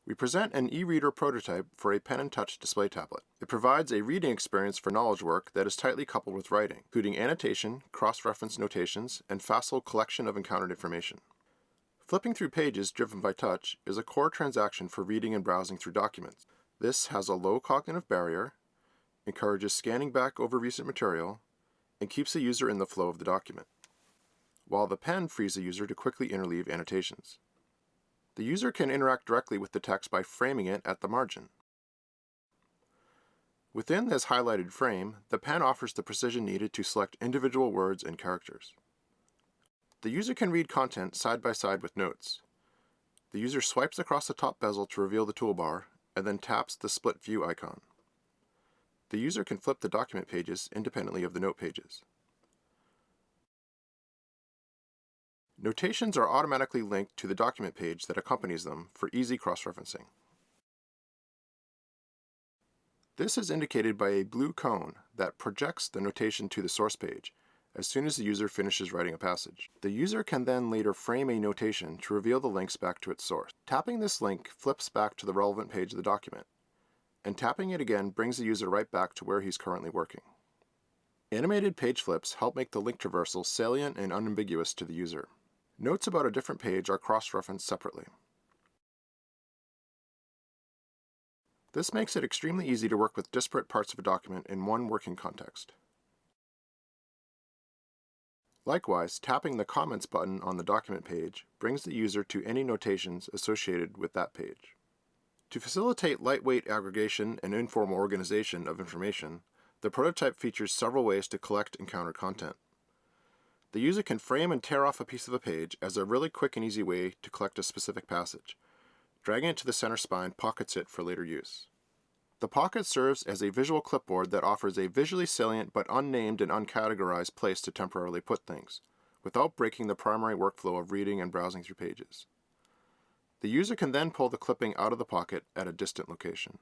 We present an e-reader prototype for a pen-and-touch display tablet. It provides a reading experience for knowledge work that is tightly coupled with writing, including annotation, cross-reference notations, and facile collection of encountered information. Flipping through pages driven by touch is a core transaction for reading and browsing through documents. This has a low cognitive barrier, encourages scanning back over recent material, and keeps the user in the flow of the document, while the pen frees the user to quickly interleave annotations. The user can interact directly with the text by framing it at the margin. Within this highlighted frame, the pen offers the precision needed to select individual words and characters. The user can read content side by side with notes. The user swipes across the top bezel to reveal the toolbar, and then taps the split view icon. The user can flip the document pages independently of the note pages. Notations are automatically linked to the document page that accompanies them for easy cross-referencing. This is indicated by a blue cone that projects the notation to the source page as soon as the user finishes writing a passage. The user can then later frame a notation to reveal the links back to its source. Tapping this link flips back to the relevant page of the document, and tapping it again brings the user right back to where he's currently working. Animated page flips help make the link traversal salient and unambiguous to the user. Notes about a different page are cross-referenced separately. This makes it extremely easy to work with disparate parts of a document in one working context. Likewise, tapping the Comments button on the document page brings the user to any notations associated with that page. To facilitate lightweight aggregation and informal organization of information, the prototype features several ways to collect encountered content. The user can frame and tear off a piece of a page as a really quick and easy way to collect a specific passage. Dragging it to the center spine pockets it for later use. The pocket serves as a visual clipboard that offers a visually salient but unnamed and uncategorized place to temporarily put things, without breaking the primary workflow of reading and browsing through pages. The user can then pull the clipping out of the pocket at a distant location.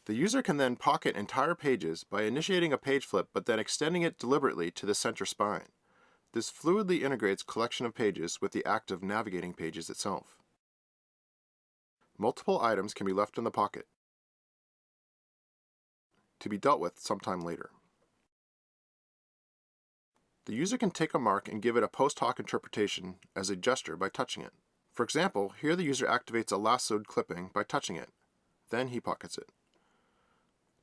The user can then pocket entire pages by initiating a page flip but then extending it deliberately to the center spine. This fluidly integrates collection of pages with the act of navigating pages itself. Multiple items can be left in the pocket, to be dealt with sometime later. The user can take a mark and give it a post-hoc interpretation as a gesture by touching it. For example, here the user activates a lassoed clipping by touching it. Then he pockets it.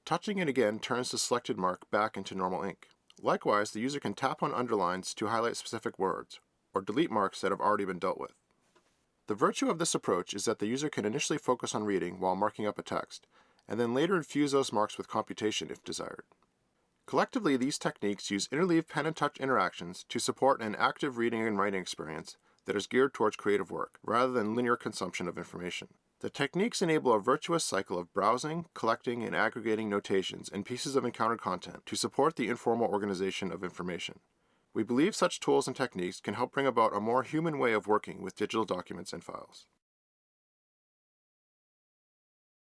Touching it again turns the selected mark back into normal ink. Likewise, the user can tap on underlines to highlight specific words, or delete marks that have already been dealt with. The virtue of this approach is that the user can initially focus on reading while marking up a text, and then later infuse those marks with computation if desired. Collectively, these techniques use interleave pen and touch interactions to support an active reading and writing experience that is geared towards creative work, rather than linear consumption of information. The techniques enable a virtuous cycle of browsing, collecting, and aggregating notations and pieces of encountered content to support the informal organization of information. We believe such tools and techniques can help bring about a more human way of working with digital documents and files.